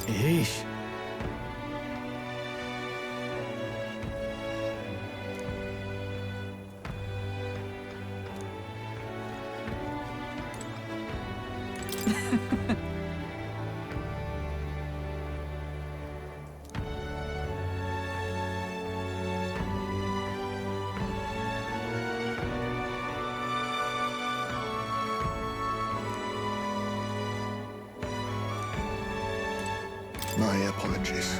Yeesh. My apologies.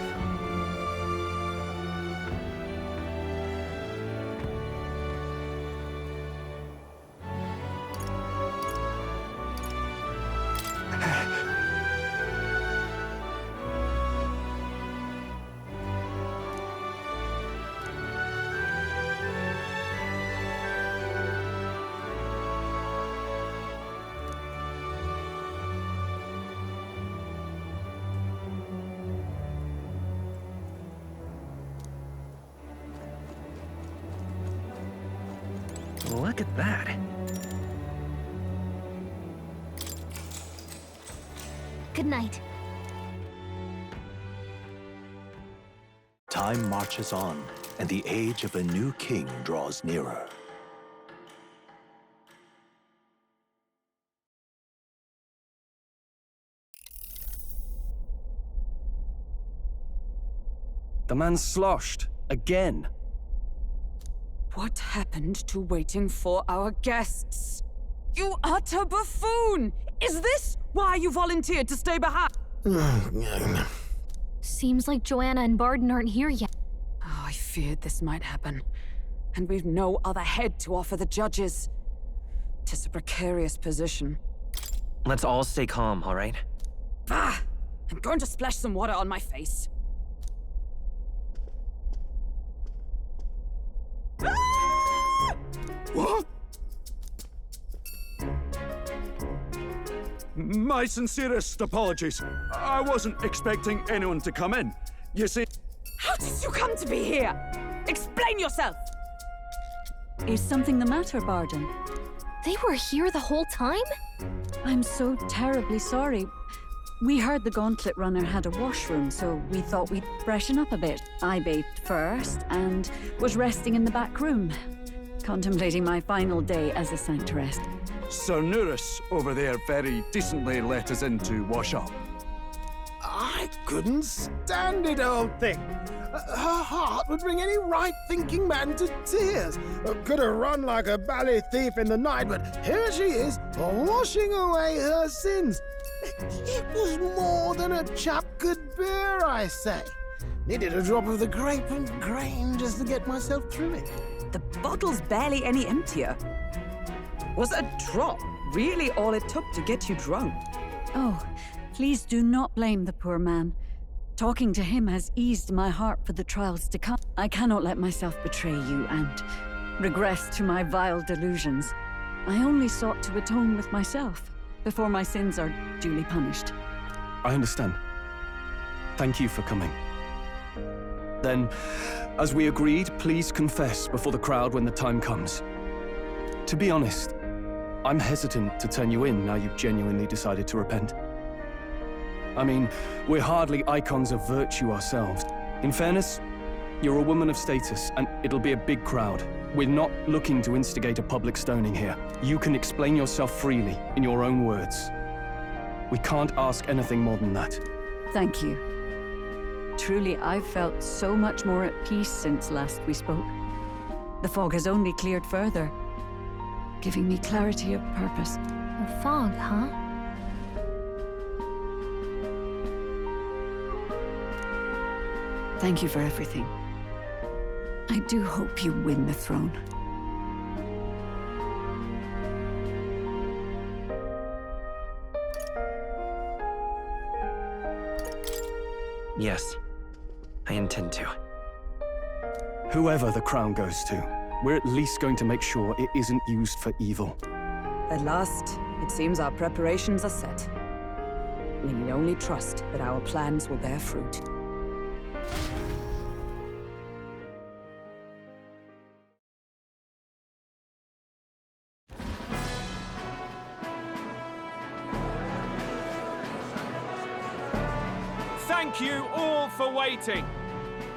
Look at that. Good night. Time marches on, and the age of a new king draws nearer. The man's sloshed. Again. What happened to waiting for our guests? You utter buffoon! Is this why you volunteered to stay behind? Seems like Joanna and Barden aren't here yet. Oh, I feared this might happen. And we've no other head to offer the judges. 'Tis a precarious position. Let's all stay calm, all right? Ah! I'm going to splash some water on my face. What? My sincerest apologies. I wasn't expecting anyone to come in. You see... How did you come to be here? Explain yourself! Is something the matter, Barden? They were here the whole time? I'm so terribly sorry. We heard the Gauntlet Runner had a washroom, so we thought we'd freshen up a bit. I bathed first and was resting in the back room, contemplating my final day as a sanctoress. Sir Nuris over there very decently let us in to wash up. I couldn't stand it, old thing. Her heart would bring any right-thinking man to tears. Could have run like a ballet thief in the night, but here she is, washing away her sins. It was more than a chap could bear, I say. Needed a drop of the grape and grain just to get myself through it. The bottle's barely any emptier. Was a drop really all it took to get you drunk? Oh, please do not blame the poor man. Talking to him has eased my heart for the trials to come. I cannot let myself betray you and regress to my vile delusions. I only sought to atone with myself before my sins are duly punished. I understand. Thank you for coming. Then, as we agreed, please confess before the crowd when the time comes. To be honest, I'm hesitant to turn you in now you've genuinely decided to repent. I mean, we're hardly icons of virtue ourselves. In fairness, you're a woman of status, and it'll be a big crowd. We're not looking to instigate a public stoning here. You can explain yourself freely, in your own words. We can't ask anything more than that. Thank you. Truly, I've felt so much more at peace since last we spoke. The fog has only cleared further, giving me clarity of purpose. The fog, huh? Thank you for everything. I do hope you win the throne. Yes, I intend to. Whoever the crown goes to, we're at least going to make sure it isn't used for evil. At last, it seems our preparations are set. We need only trust that our plans will bear fruit. thank you all for waiting.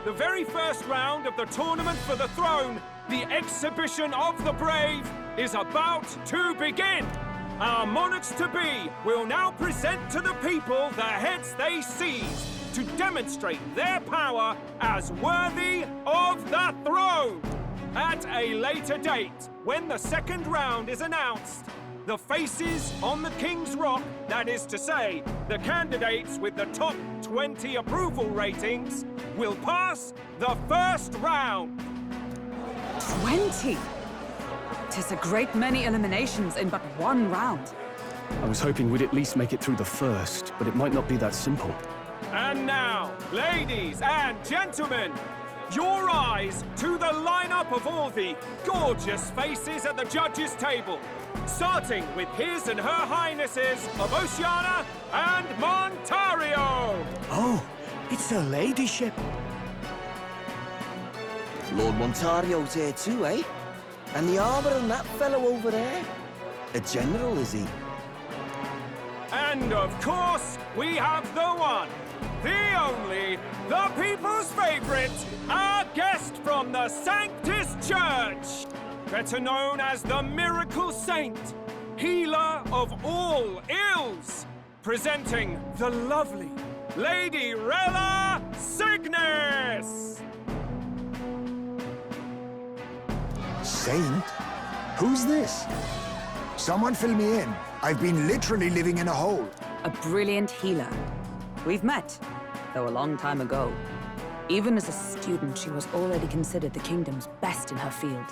The very first round of the tournament for the throne, the exhibition of the brave, is about to begin. Our monarchs-to-be will now present to the people the heads they seize to demonstrate their power as worthy of the throne. At a later date, when the second round is announced, the faces on the King's Rock, that is to say, the candidates with the top 20 approval ratings, will pass the first round. 20? 'Tis a great many eliminations in but one round. I was hoping we'd at least make it through the first, but it might not be that simple. And now, ladies and gentlemen, your eyes to the lineup of all the gorgeous faces at the judges' table, starting with His and Her Highnesses of Oceania and Montario. Oh, it's her ladyship. Lord Montario's here too, eh? And the armor and that fellow over there. A general, is he? And of course, we have the one, the only, the people's favorite, our guest from the Sanctus Church, better known as the Miracle Saint, healer of all ills, presenting the lovely Lady Rella Cygnus. Saint? Who's this? Someone fill me in. I've been literally living in a hole. A brilliant healer. We've met, though a long time ago. Even as a student, she was already considered the kingdom's best in her field.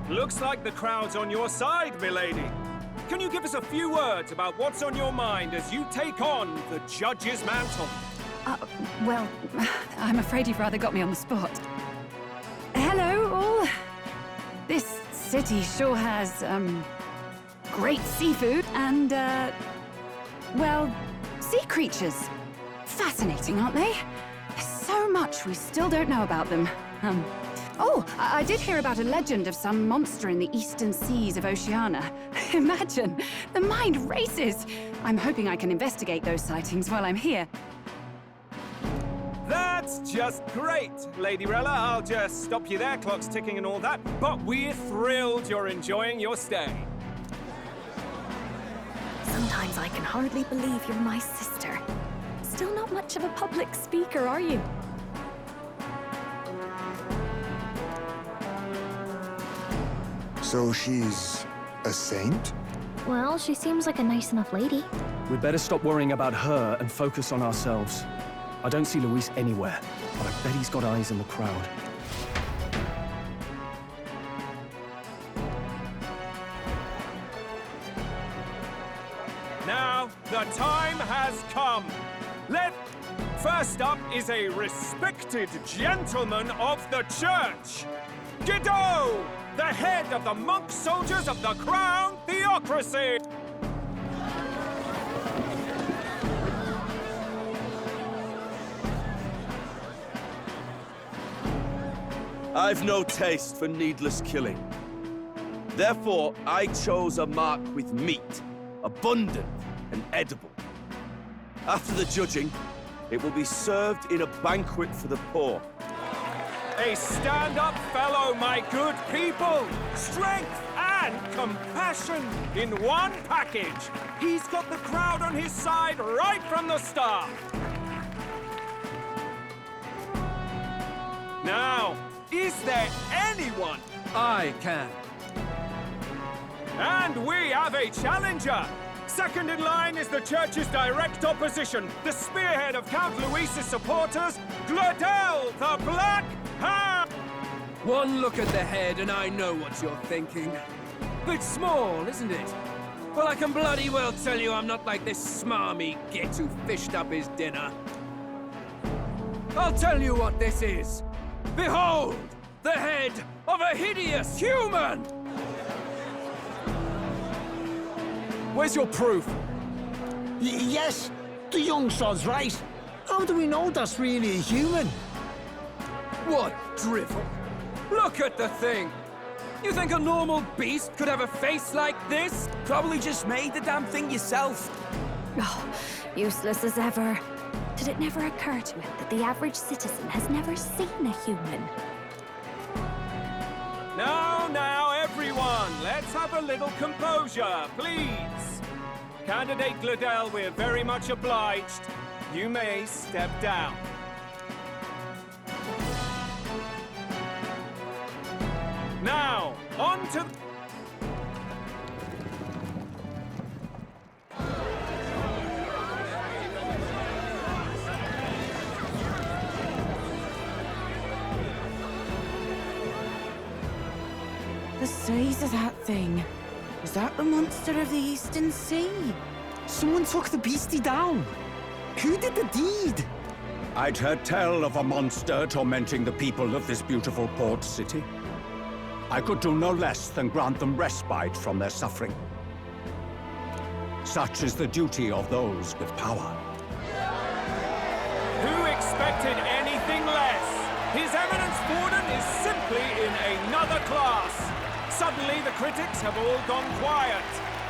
Looks like the crowd's on your side, milady. Can you give us a few words about what's on your mind as you take on the judge's mantle? Well, I'm afraid you've rather got me on the spot. Hello, all. This city sure has, great seafood and, well, sea creatures. Fascinating, aren't they? There's so much we still don't know about them. Oh, I did hear about a legend of some monster in the eastern seas of Oceania. Imagine, the mind races. I'm hoping I can investigate those sightings while I'm here. That's just great, Lady Rella. I'll just stop you there, clock's ticking and all that. But we're thrilled you're enjoying your stay. Sometimes I can hardly believe you're my sister. Still not much of a public speaker, are you? So she's a saint? Well, she seems like a nice enough lady. We'd better stop worrying about her and focus on ourselves. I don't see Luis anywhere, but I bet he's got eyes in the crowd. Now, the time has come. First up is a respected gentleman of the church. Guido, the head of the monk soldiers of the Crown Theocracy. I've no taste for needless killing. Therefore, I chose a mark with meat, abundant and edible. After the judging, it will be served in a banquet for the poor. A stand-up fellow, my good people. Strength and compassion in one package. He's got the crowd on his side right from the start. Now, is there anyone? I can. And we have a challenger. Second in line is the church's direct opposition, the spearhead of Count Luis's supporters, Gladel the Black Hand. One look at the head and I know what you're thinking. Bit small, isn't it? Well, I can bloody well tell you I'm not like this smarmy git who fished up his dinner. I'll tell you what this is. Behold, the head of a hideous human! Where's your proof? Yes, the young sod's right. How do we know that's really a human? What drivel? Look at the thing! You think a normal beast could have a face like this? Probably just made the damn thing yourself. Oh, useless as ever. Did it never occur to him that the average citizen has never seen a human? Now, everyone, let's have a little composure, please. Candidate Gladell, we're very much obliged. You may step down. Now, on to... The size of that thing. Is that the monster of the Eastern Sea? Someone took the beastie down. Who did the deed? I'd heard tell of a monster tormenting the people of this beautiful port city. I could do no less than grant them respite from their suffering. Such is the duty of those with power. Who expected anything less? His Eminence Borden is simply in another class. Suddenly the critics have all gone quiet.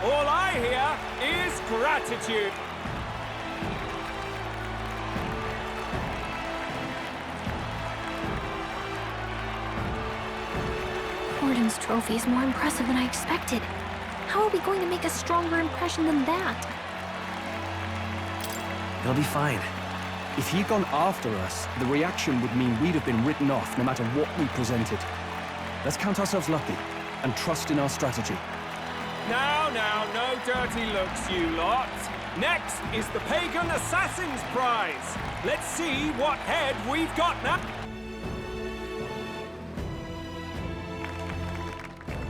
All I hear is gratitude. Borden's trophy is more impressive than I expected. How are we going to make a stronger impression than that? You'll be fine. If he'd gone after us, the reaction would mean we'd have been written off no matter what we presented. Let's count ourselves lucky and trust in our strategy. Now, no dirty looks, you lot. Next is the Pagan Assassin's Prize. Let's see what head we've got now.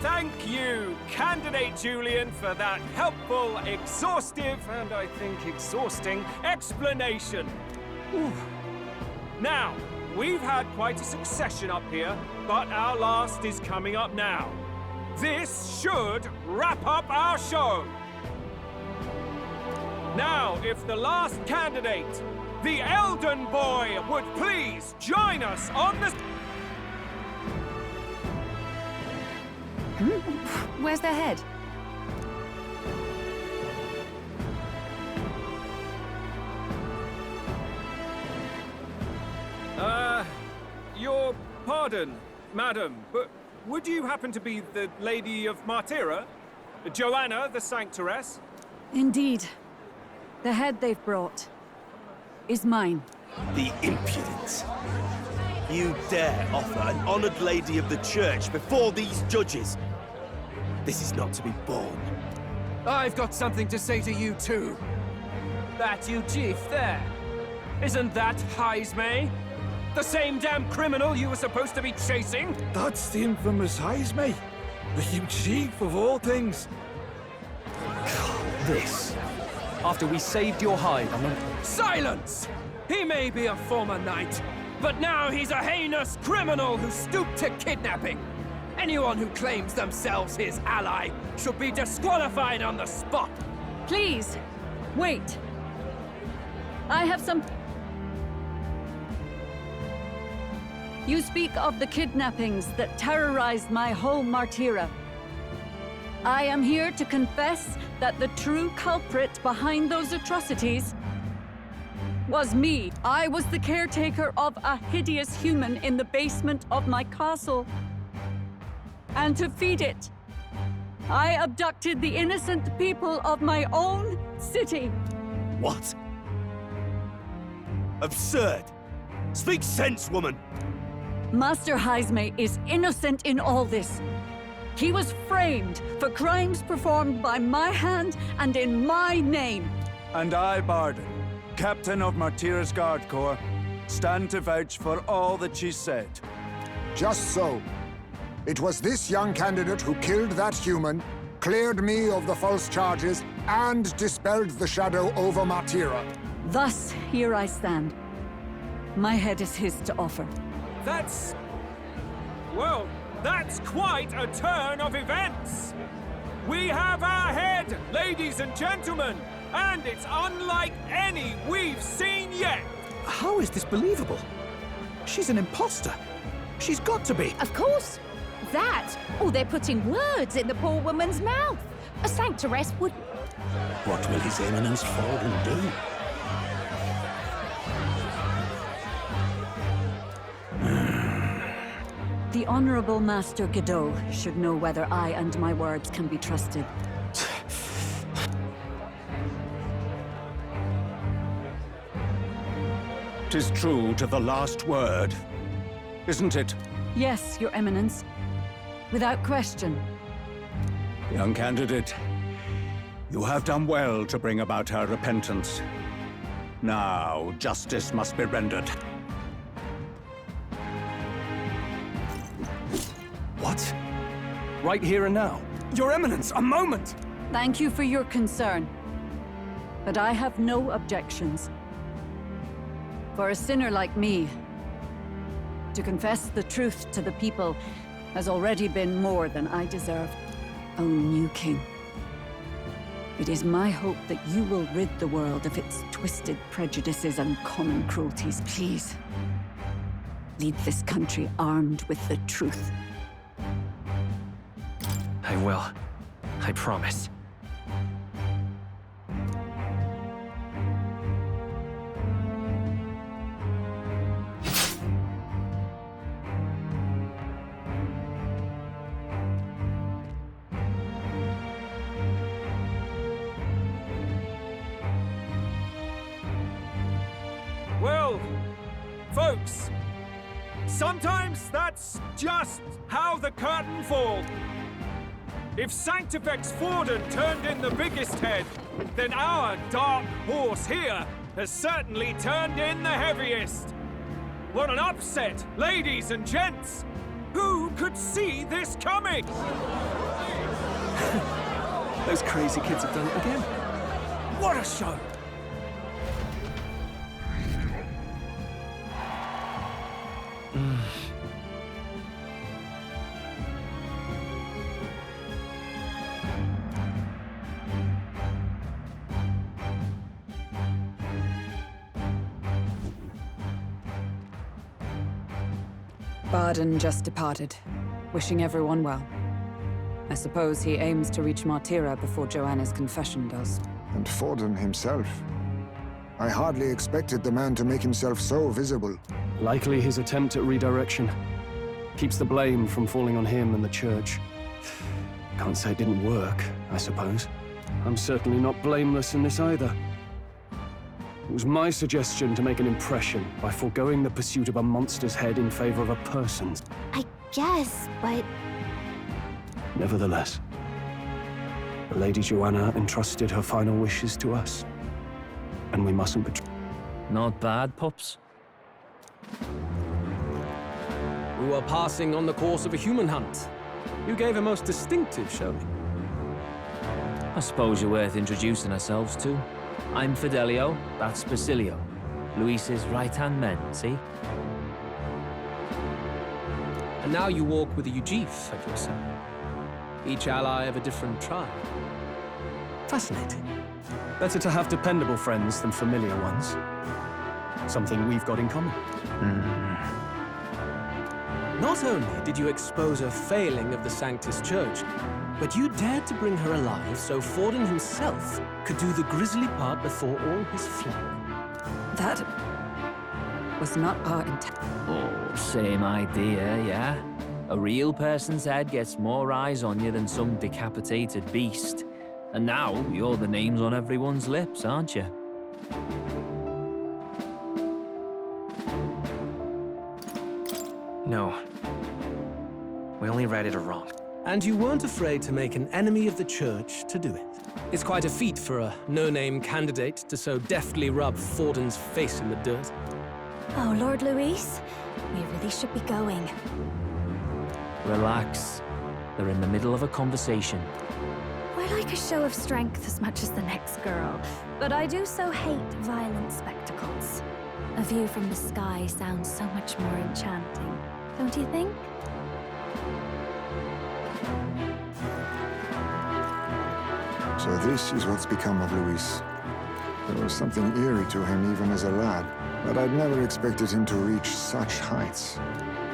Thank you, Candidate Julian, for that helpful, exhaustive, and I think exhausting explanation. Ooh. Now, we've had quite a succession up here, but our last is coming up now. This should wrap up our show. Now, if the last candidate, the Elden Boy, would please join us on the... Where's their head? Your pardon, madam, but would you happen to be the Lady of Martyra? Joanna, the Sanctoress? Indeed. The head they've brought is mine. The impudence. You dare offer an honored lady of the church before these judges? This is not to be borne. I've got something to say to you too. That you chief there. Isn't that Heismay? The same damn criminal you were supposed to be chasing? That's the infamous Heismay. The Hugh Chief of all things. This. After we saved your hide, I'm not... Silence! He may be a former knight, but now he's a heinous criminal who stooped to kidnapping. Anyone who claims themselves his ally should be disqualified on the spot. Please, wait. I have some... You speak of the kidnappings that terrorized my home Martyra. I am here to confess that the true culprit behind those atrocities was me. I was the caretaker of a hideous human in the basement of my castle. And to feed it, I abducted the innocent people of my own city. What? Absurd! Speak sense, woman! Master Heismay is innocent in all this. He was framed for crimes performed by my hand and in my name. And I, Bardon, Captain of Martyra's Guard Corps, stand to vouch for all that she said. Just so. It was this young candidate who killed that human, cleared me of the false charges, and dispelled the shadow over Martyra. Thus, here I stand. My head is his to offer. That's... well, that's quite a turn of events. We have our head, ladies and gentlemen, and it's unlike any we've seen yet. How is this believable? She's an imposter. She's got to be. Of course. That, or they're putting words in the poor woman's mouth. A sanctoress would... What will His Eminence Borden do? The Honorable Master Godot should know whether I and my words can be trusted. 'Tis true to the last word, isn't it? Yes, Your Eminence. Without question. Young candidate, you have done well to bring about her repentance. Now, justice must be rendered. What? Right here and now? Your Eminence, a moment! Thank you for your concern. But I have no objections. For a sinner like me, to confess the truth to the people has already been more than I deserve. O new king, it is my hope that you will rid the world of its twisted prejudices and common cruelties. Please, lead this country armed with the truth. I will. I promise. Well, folks, sometimes that's just how the curtain falls. If Sanctifex Forden turned in the biggest head, then our dark horse here has certainly turned in the heaviest. What an upset, ladies and gents! Who could see this coming? Those crazy kids have done it again. What a show! Barden just departed, wishing everyone well. I suppose he aims to reach Martira before Joanna's confession does. And Forden himself. I hardly expected the man to make himself so visible. Likely his attempt at redirection. Keeps the blame from falling on him and the church. Can't say it didn't work, I suppose. I'm certainly not blameless in this either. It was my suggestion to make an impression by foregoing the pursuit of a monster's head in favor of a person's. I guess, but... Nevertheless, the Lady Joanna entrusted her final wishes to us. And we mustn't betray. Not bad, pups. We were passing on the course of a human hunt. You gave a most distinctive showing. I suppose you're worth introducing ourselves to. I'm Fidelio, that's Basilio. Luis's right-hand men, see? And now you walk with a Ujif at your side. Each ally of a different tribe. Fascinating. Better to have dependable friends than familiar ones. Something we've got in common. Not only did you expose a failing of the Sanctus Church, but you dared to bring her alive so Forden himself could do the grisly part before all his flock. That was not our intent. Oh, same idea, yeah? A real person's head gets more eyes on you than some decapitated beast. And now, you're the names on everyone's lips, aren't you? No. We only read it wrong. And you weren't afraid to make an enemy of the church to do it. It's quite a feat for a no-name candidate to so deftly rub Forden's face in the dirt. Oh, Lord Luis, we really should be going. Relax. They're in the middle of a conversation. I like a show of strength as much as the next girl, but I do so hate violent spectacles. A view from the sky sounds so much more enchanting, don't you think? So this is what's become of Luis. There was something eerie to him even as a lad, but I'd never expected him to reach such heights.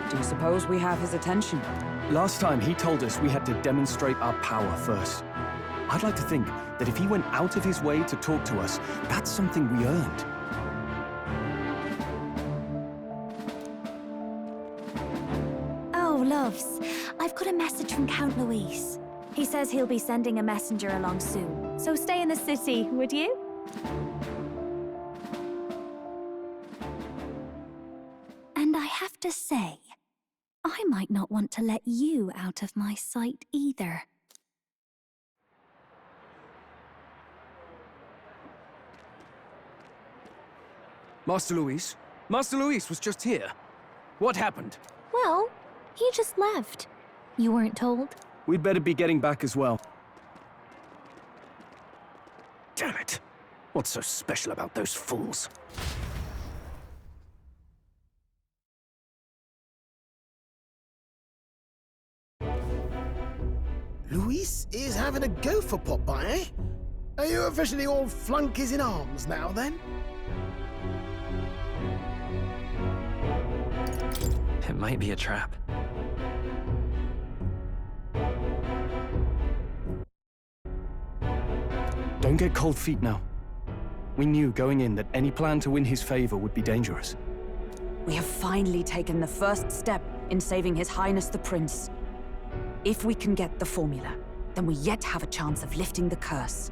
Do you suppose we have his attention? Last time he told us we had to demonstrate our power first. I'd like to think that if he went out of his way to talk to us, that's something we earned. Oh, loves. I've got a message from Count Luis. He says he'll be sending a messenger along soon. So stay in the city, would you? And I have to say, I might not want to let you out of my sight either. Master Luis? Master Luis was just here. What happened? Well, he just left. You weren't told? We'd better be getting back as well. Damn it. What's so special about those fools? Luis is having a go for Popeye, eh? Are you officially all flunkies in arms now, then? It might be a trap. Don't get cold feet now. We knew going in that any plan to win his favor would be dangerous. We have finally taken the first step in saving His Highness the Prince. If we can get the formula, then we yet have a chance of lifting the curse.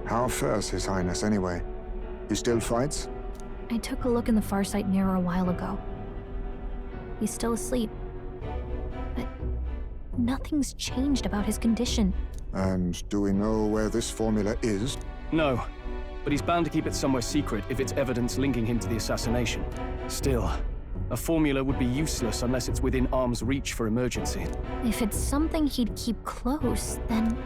How fares His Highness, anyway? He still fights? I took a look in the Farsight mirror a while ago. He's still asleep. But nothing's changed about his condition. And do we know where this formula is? No, but he's bound to keep it somewhere secret if it's evidence linking him to the assassination. Still, a formula would be useless unless it's within arm's reach for emergency. If it's something he'd keep close, then...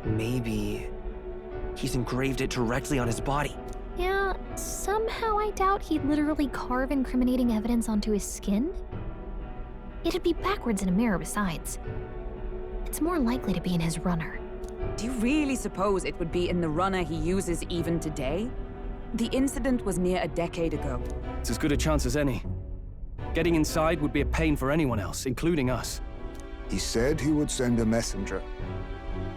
Maybe he's engraved it directly on his body. Yeah, somehow I doubt he'd literally carve incriminating evidence onto his skin. It'd be backwards in a mirror besides. It's more likely to be in his runner. Do you really suppose it would be in the runner he uses even today? The incident was near a decade ago. It's as good a chance as any. Getting inside would be a pain for anyone else, including us. He said he would send a messenger.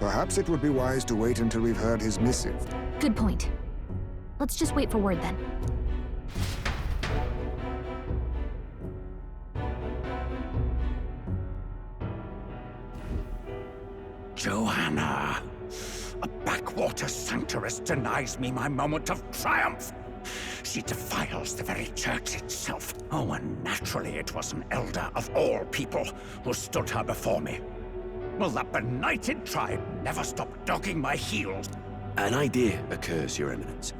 Perhaps it would be wise to wait until we've heard his missive. Good point. Let's just wait for word then. Joanna! A backwater sanctuarist denies me my moment of triumph! She defiles the very church itself. Oh, and naturally it was an elder of all people who stood her before me. Will that benighted tribe never stop dogging my heels? An idea occurs, Your Eminence.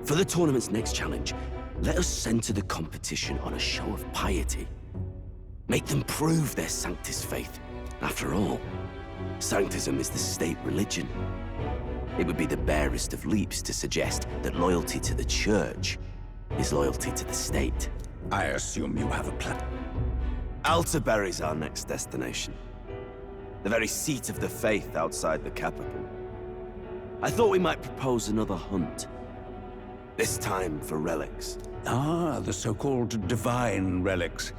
For the tournament's next challenge, let us center the competition on a show of piety. Make them prove their Sanctus faith. After all, Sanctism is the state religion. It would be the barest of leaps to suggest that loyalty to the Church is loyalty to the state. I assume you have a plan. Altaberry's our next destination. The very seat of the faith outside the capital. I thought we might propose another hunt. This time for relics. Ah, the so-called divine relics.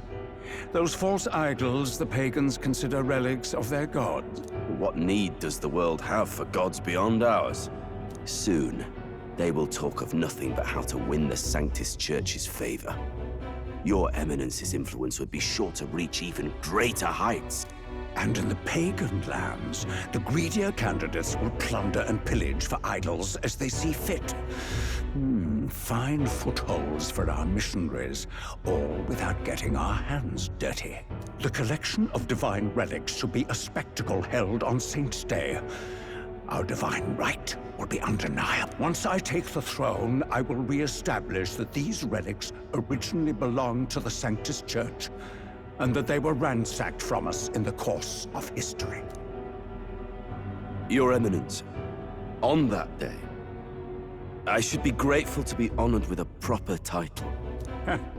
Those false idols the pagans consider relics of their gods. What need does the world have for gods beyond ours? Soon, they will talk of nothing but how to win the Sanctus Church's favor. Your Eminence's influence would be sure to reach even greater heights. And in the pagan lands, the greedier candidates will plunder and pillage for idols as they see fit. Fine footholds for our missionaries, all without getting our hands dirty. The collection of divine relics should be a spectacle held on Saint's Day. Our divine right will be undeniable. Once I take the throne, I will re-establish that these relics originally belonged to the Sanctus Church, and that they were ransacked from us in the course of history. Your Eminence, on that day, I should be grateful to be honored with a proper title.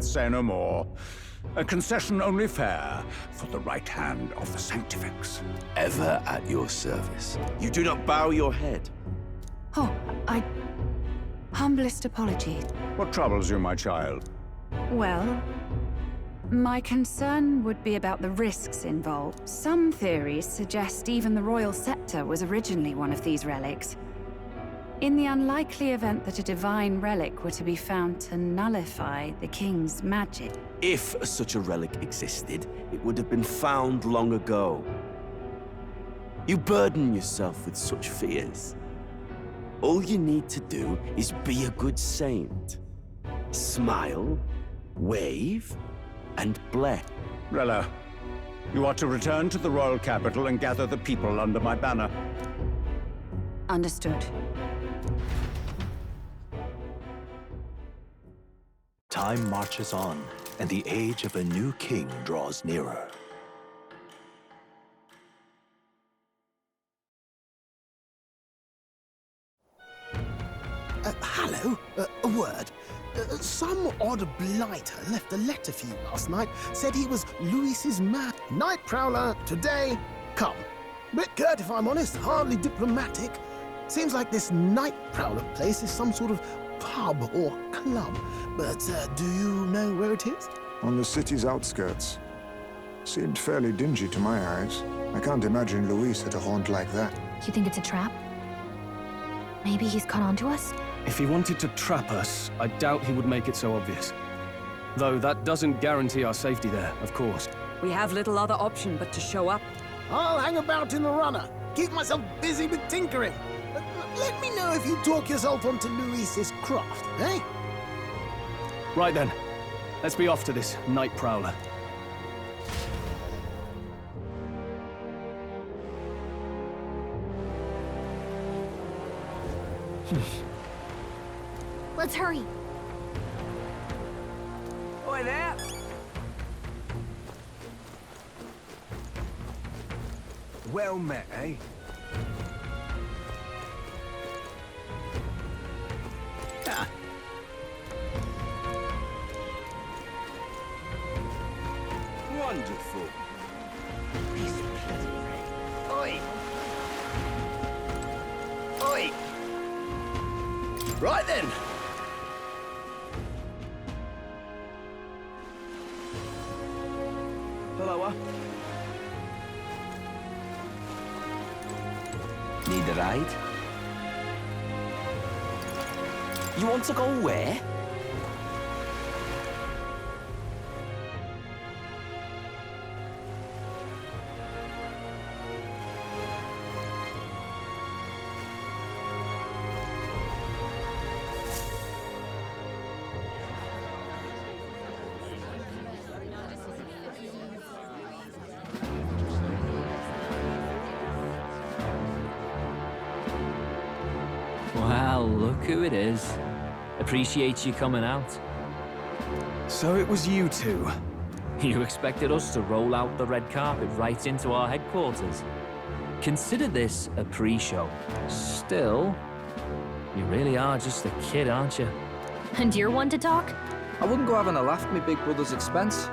Say no more. A concession only fair for the right hand of the Sanctifex. Ever at your service. You do not bow your head. Oh, humblest apologies. What troubles you, my child? Well, my concern would be about the risks involved. Some theories suggest even the royal scepter was originally one of these relics. In the unlikely event that a divine relic were to be found to nullify the king's magic. If such a relic existed, it would have been found long ago. You burden yourself with such fears. All you need to do is be a good saint. Smile, wave, and bless. Rella, you are to return to the royal capital and gather the people under my banner. Understood. Time marches on, and the age of a new king draws nearer. Hello? A word. Some odd blighter left a letter for you last night. Said he was Luis's man. Night Prowler, today, come. Bit curt, if I'm honest, hardly diplomatic. Seems like this Night Prowler place is some sort of pub or club. But do you know where it is? On the city's outskirts. Seemed fairly dingy to my eyes. I can't imagine Luis at a haunt like that. You think it's a trap? Maybe he's caught on to us? If he wanted to trap us, I doubt he would make it so obvious. Though that doesn't guarantee our safety there, of course. We have little other option but to show up. I'll hang about in the runner. Keep myself busy with tinkering. Let me know if you talk yourself onto Luis's craft, eh? Right then. Let's be off to this Night Prowler. Let's hurry. Oi there! Well met, eh? Ah. Wonderful. Oi! Oi! Right then. Hello. Need a ride? You want to go where? Well, look who it is. Appreciate you coming out. So it was you two? You expected us to roll out the red carpet right into our headquarters? Consider this a pre-show. Still, you really are just a kid, aren't you? And you're one to talk? I wouldn't go having a laugh at my big brother's expense.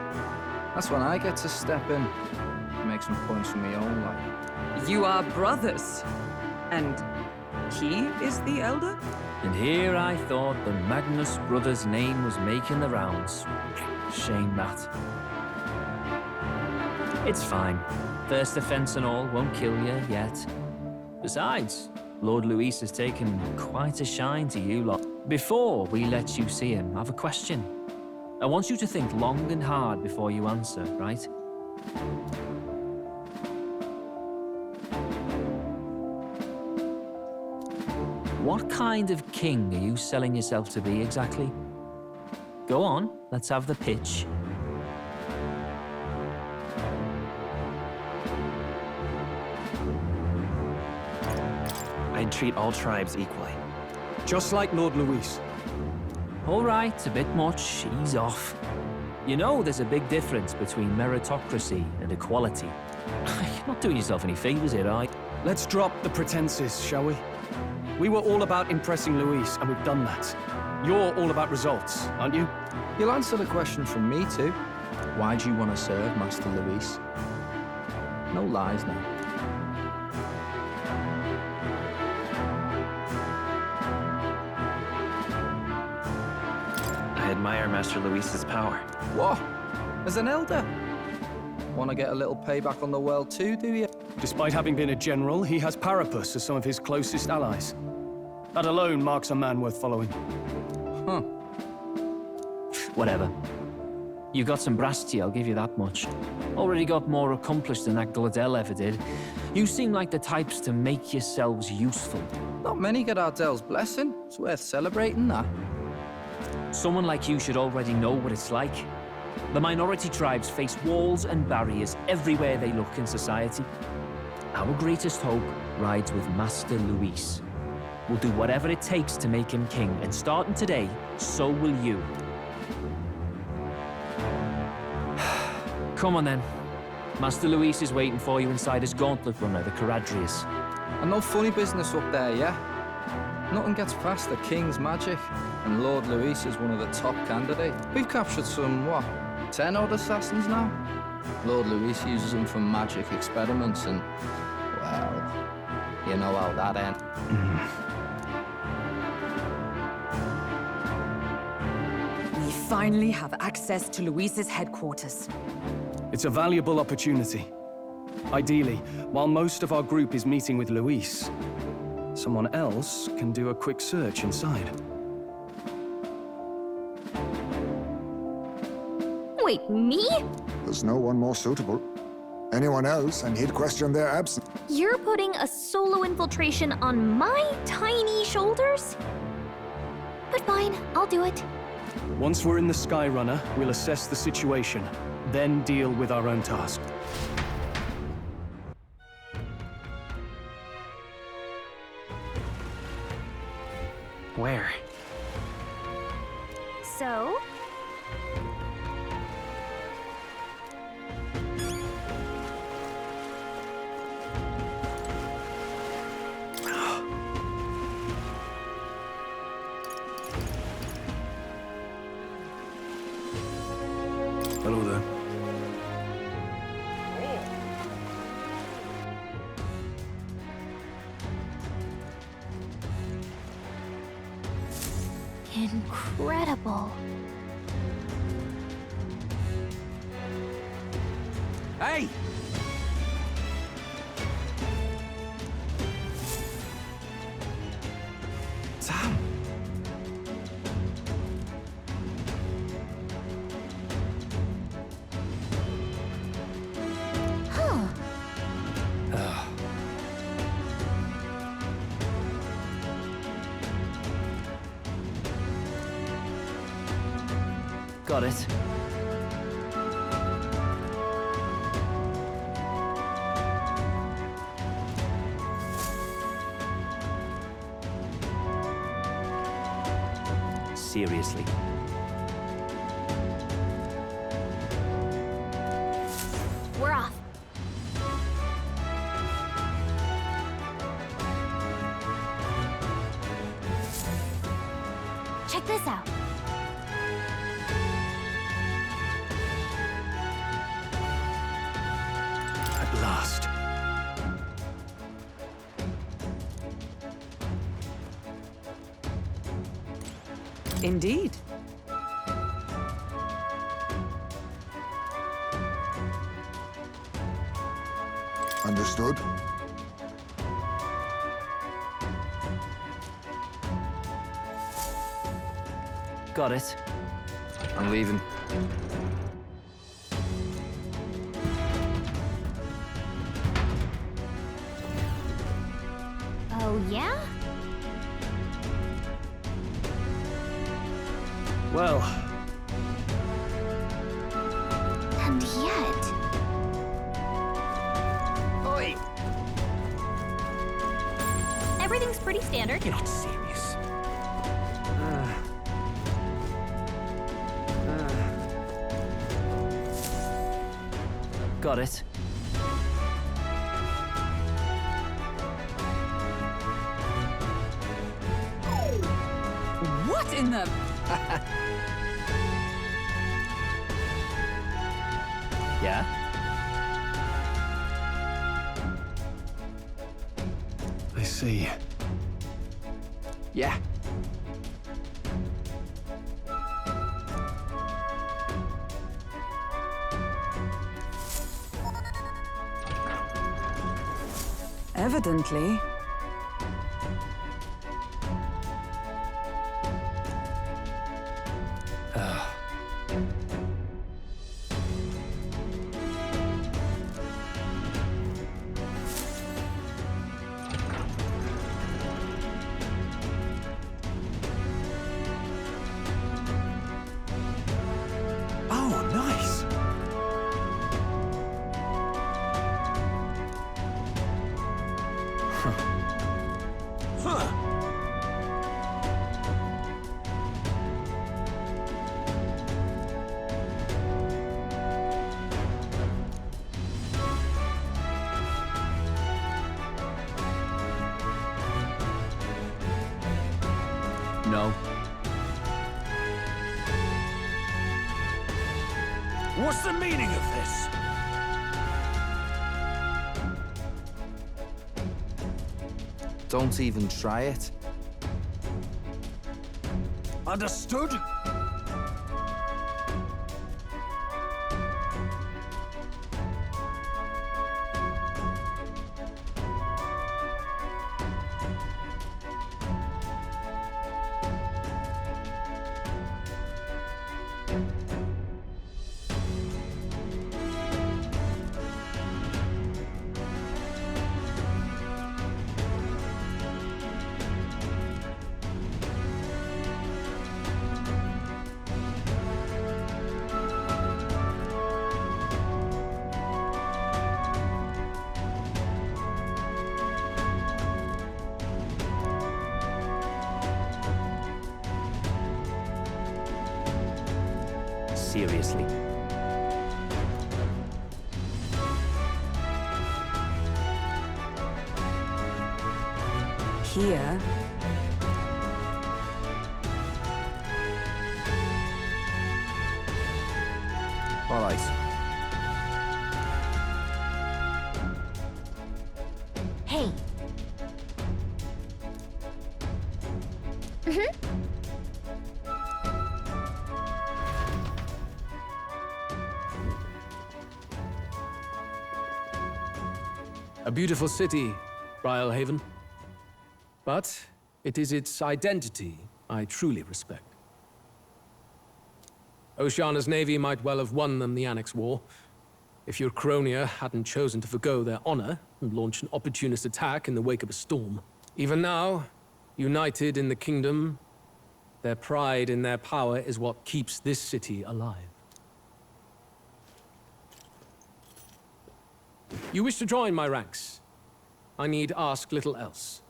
That's when I get to step in and make some points for my own life. You are brothers. And he is the elder? And here I thought the Magnus brothers' name was making the rounds. Shame that. It's fine. First offense and all won't kill you yet. Besides, Lord Luis has taken quite a shine to you lot. Before we let you see him, I have a question. I want you to think long and hard before you answer, right? What kind of king are you selling yourself to be exactly? Go on, let's have the pitch. I'd treat all tribes equally. Just like Lord Luis. All right, a bit much, ease off. You know there's a big difference between meritocracy and equality. You're not doing yourself any favors here, are you? Let's drop the pretenses, shall we? We were all about impressing Luis, and we've done that. You're all about results, aren't you? You'll answer the question from me too. Why do you want to serve Master Luis? No lies now. I admire Master Luis's power. What? As an elder? Want to get a little payback on the world too, do you? Despite having been a general, he has Parapus as some of his closest allies. That alone marks a man worth following. Huh. Whatever. You got some brass to you, I'll give you that much. Already got more accomplished than that Gladel ever did. You seem like the types to make yourselves useful. Not many get Ardel's blessing. It's worth celebrating, that. Someone like you should already know what it's like. The minority tribes face walls and barriers everywhere they look in society. Our greatest hope rides with Master Luis. We'll do whatever it takes to make him king, and starting today, so will you. Come on then. Master Luis is waiting for you inside his gauntlet runner, the Caradrius. And no funny business up there, yeah? Nothing gets past the King's magic, and Lord Luis is one of the top candidates. We've captured some, what, 10 odd assassins now? Lord Luis uses them for magic experiments and, well, you know how that ends. We finally have access to Luis's headquarters. It's a valuable opportunity. Ideally, while most of our group is meeting with Luis, someone else can do a quick search inside. Wait, me? There's no one more suitable. Anyone else, and he'd question their absence. You're putting a solo infiltration on my tiny shoulders? But fine, I'll do it. Once we're in the Skyrunner, we'll assess the situation, then deal with our own task. Where? So? Hello there. Incredible. Hey! Sam! Huh. Got it. Seriously. We're off. Check this out. At last. Indeed. Understood. Got it. I'm leaving. Oh, yeah? Well, And yet... Oi! Everything's pretty standard. You're not serious. Got it. What in the... Yeah? I see. Yeah. Evidently. Oh, nice. No. What's the meaning of this? Don't even try it. Understood? Seriously. Here. All right. Hey. A beautiful city, BrileHaven. But it is its identity I truly respect. Oceana's navy might well have won them the Annex War, if your Cronia hadn't chosen to forgo their honor and launch an opportunist attack in the wake of a storm. Even now, united in the kingdom, their pride in their power is what keeps this city alive. You wish to join my ranks. I need ask little else.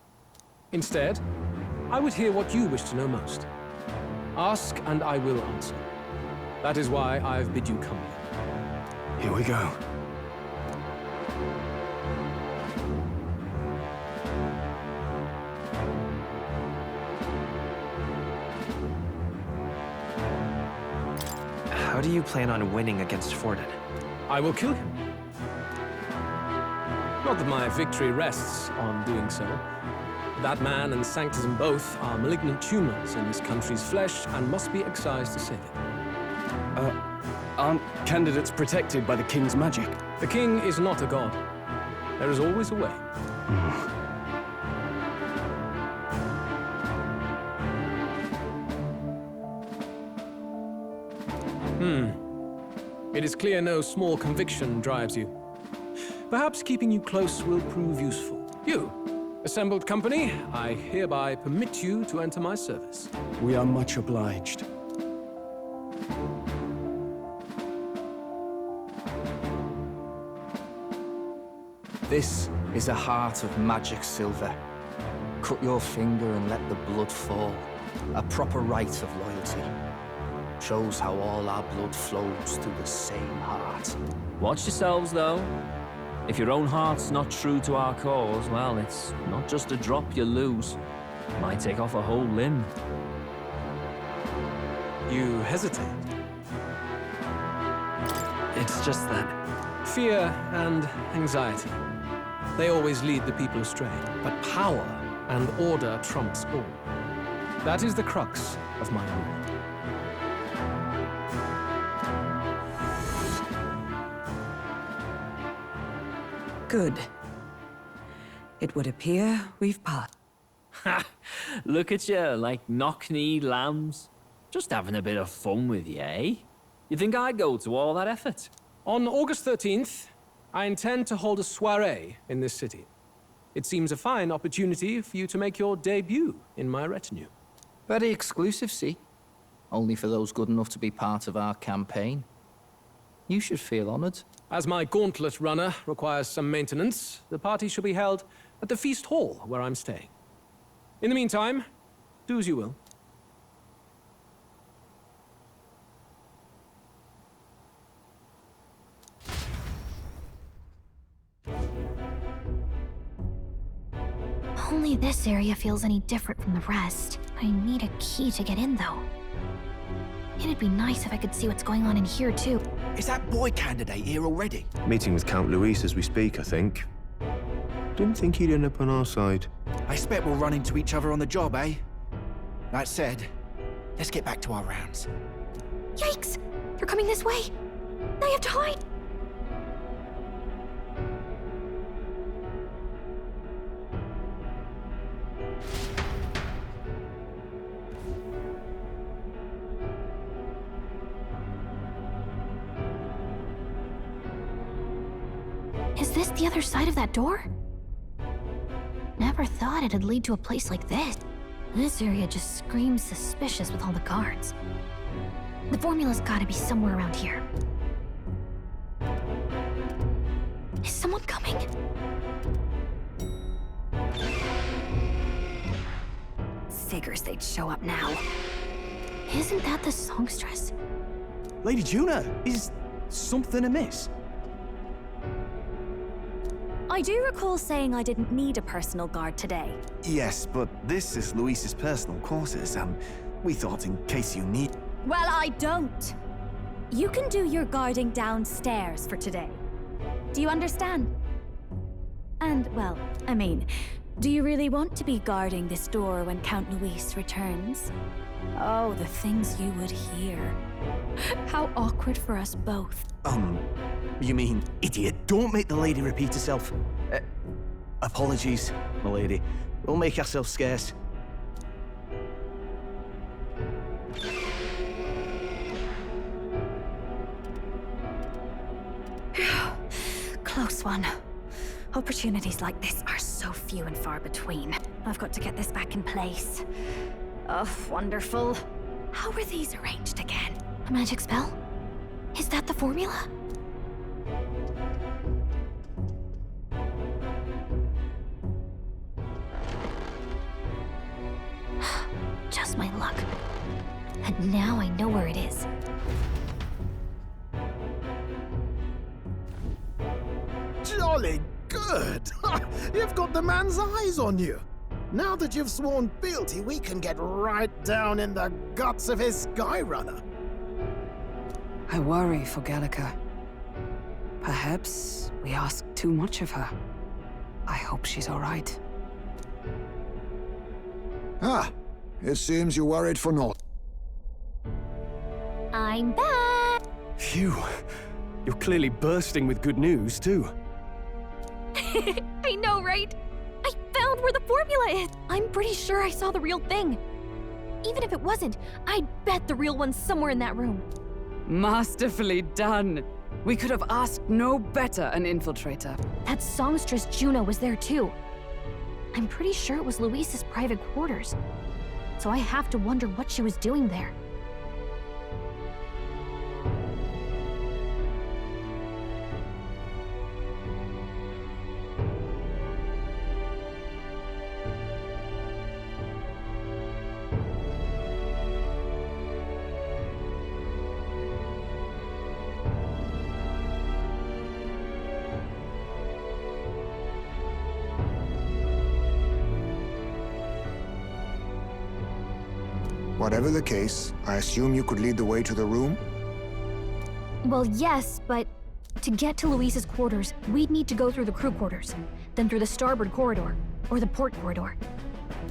Instead, I would hear what you wish to know most. Ask and I will answer. That is why I've bid you come here. Here we go. How do you plan on winning against Forden? I will kill him. Not that my victory rests on doing so. That man and Sanctism both are malignant tumors in this country's flesh and must be excised to save it. Aren't candidates protected by the king's magic? The king is not a god. There is always a way. It is clear no small conviction drives you. Perhaps keeping you close will prove useful. You, assembled company, I hereby permit you to enter my service. We are much obliged. This is a heart of magic silver. Cut your finger and let the blood fall. A proper rite of loyalty. Shows how all our blood flows through the same heart. Watch yourselves, though. If your own heart's not true to our cause, well, it's not just a drop you lose. It might take off a whole limb. You hesitate. It's just that fear and anxiety. They always lead the people astray. But power and order trumps all. That is the crux of my rule. Good. It would appear we've passed. Ha! Look at you, like knock-kneed lambs. Just having a bit of fun with you, eh? You think I'd go to all that effort? On August 13th, I intend to hold a soiree in this city. It seems a fine opportunity for you to make your debut in my retinue. Very exclusive, see? Only for those good enough to be part of our campaign. You should feel honored. As my gauntlet runner requires some maintenance, the party shall be held at the feast hall where I'm staying. In the meantime, do as you will. Only this area feels any different from the rest. I need a key to get in, though. It'd be nice if I could see what's going on in here, too. Is that boy candidate here already? Meeting with Count Luis as we speak, I think. Didn't think he'd end up on our side. I expect we'll run into each other on the job, eh? That said, let's get back to our rounds. Yikes! They're coming this way! I have to hide! Is this the other side of that door? Never thought it'd lead to a place like this. This area just screams suspicious with all the guards. The formula's gotta be somewhere around here. Is someone coming? Figures they'd show up now. Isn't that the songstress? Lady Juna, is something amiss? I do recall saying I didn't need a personal guard today. Yes, but this is Luis's personal quarters, and we thought in case you need... Well, I don't. You can do your guarding downstairs for today. Do you understand? And, well, I mean, do you really want to be guarding this door when Count Luis returns? Oh, the things you would hear. How awkward for us both. You mean, idiot, don't make the lady repeat herself. Apologies, my lady. We'll make ourselves scarce. Close one. Opportunities like this are so few and far between. I've got to get this back in place. Oh, wonderful. How were these arranged again? A magic spell? Is that the formula? Just my luck. And now I know where it is. Jolly good! You've got the man's eyes on you. Now that you've sworn fealty, we can get right down in the guts of his Skyrunner. I worry for Gallica. Perhaps we ask too much of her. I hope she's all right. Ah, it seems you worried for naught. I'm back! Phew. You're clearly bursting with good news, too. I know, right? I found where the formula is! I'm pretty sure I saw the real thing. Even if it wasn't, I'd bet the real one's somewhere in that room. Masterfully done. We could have asked no better an infiltrator. That songstress Juno was there too. I'm pretty sure it was Luis's private quarters. So I have to wonder what she was doing there. Whatever the case, I assume you could lead the way to the room? Well, yes, but to get to Luis's quarters, we'd need to go through the crew quarters, then through the starboard corridor, or the port corridor.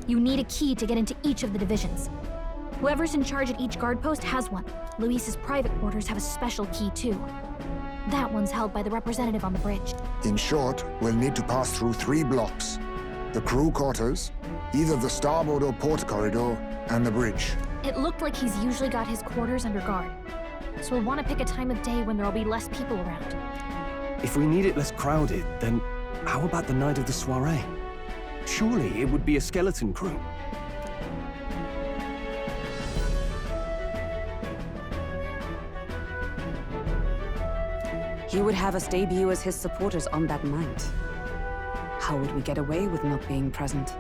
You need a key to get into each of the divisions. Whoever's in charge at each guard post has one. Luis's private quarters have a special key, too. That one's held by the representative on the bridge. In short, we'll need to pass through 3 blocks. The crew quarters, either the starboard or port corridor, and the bridge. It looked like he's usually got his quarters under guard. So we'll want to pick a time of day when there'll be less people around. If we need it less crowded, then how about the night of the soiree? Surely it would be a skeleton crew. He would have us debut as his supporters on that night. How would we get away with not being present?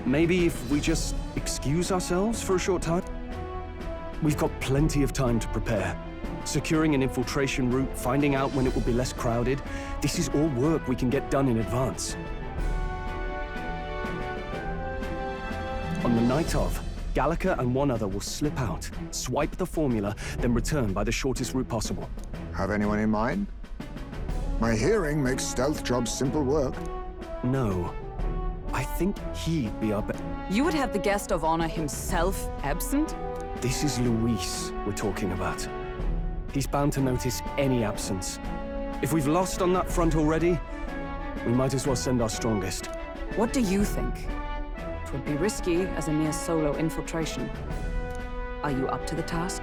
Maybe if we just excuse ourselves for a short time? We've got plenty of time to prepare. Securing an infiltration route, finding out when it will be less crowded, this is all work we can get done in advance. On the night of, Gallica and one other will slip out, swipe the formula, then return by the shortest route possible. Have anyone in mind? My hearing makes stealth jobs simple work. No. I think he'd be our best. You would have the guest of honor himself absent? This is Luis we're talking about. He's bound to notice any absence. If we've lost on that front already, we might as well send our strongest. What do you think? It would be risky as a mere solo infiltration. Are you up to the task?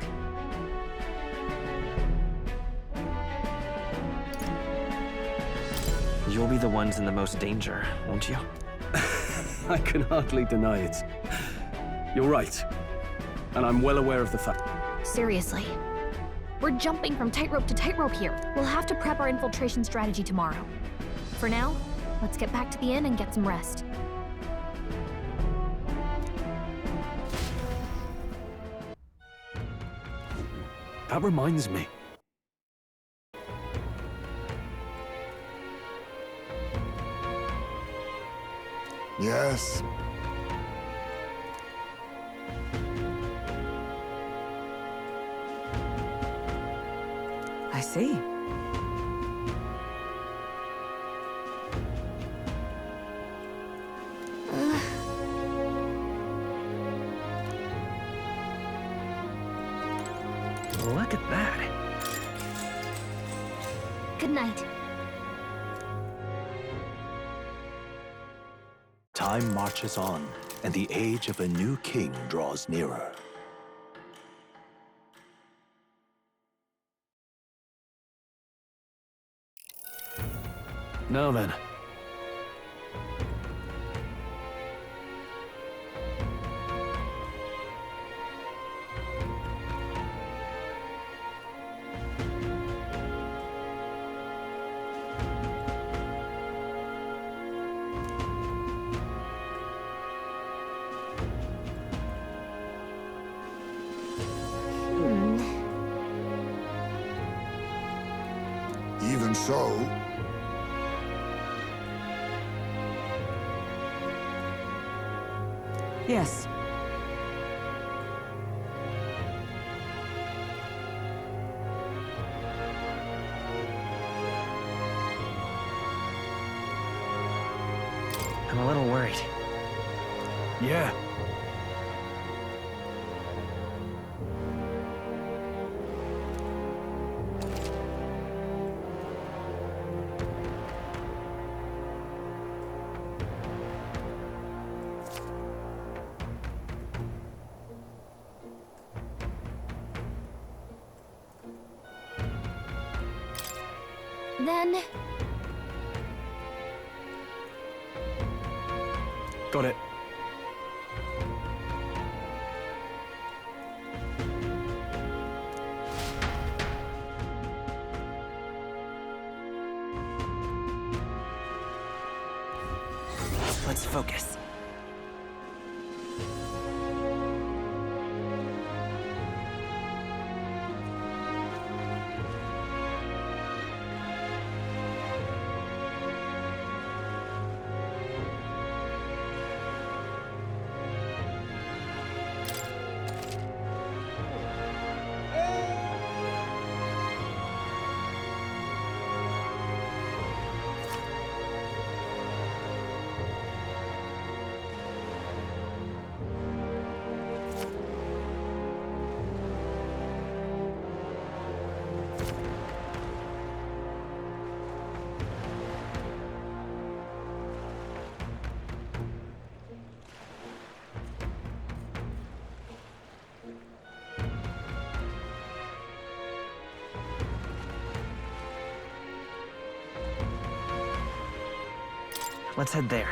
You'll be the ones in the most danger, won't you? I can hardly deny it. You're right. And I'm well aware of the fact. Seriously. We're jumping from tightrope to tightrope here. We'll have to prep our infiltration strategy tomorrow. For now, let's get back to the inn and get some rest. That reminds me. Yes. I see. Look at that. Good night. Time marches on, and the age of a new king draws nearer. Now then. Even so, yes. I'm a little worried. Yeah. Then... Got it. Let's focus. Let's head there.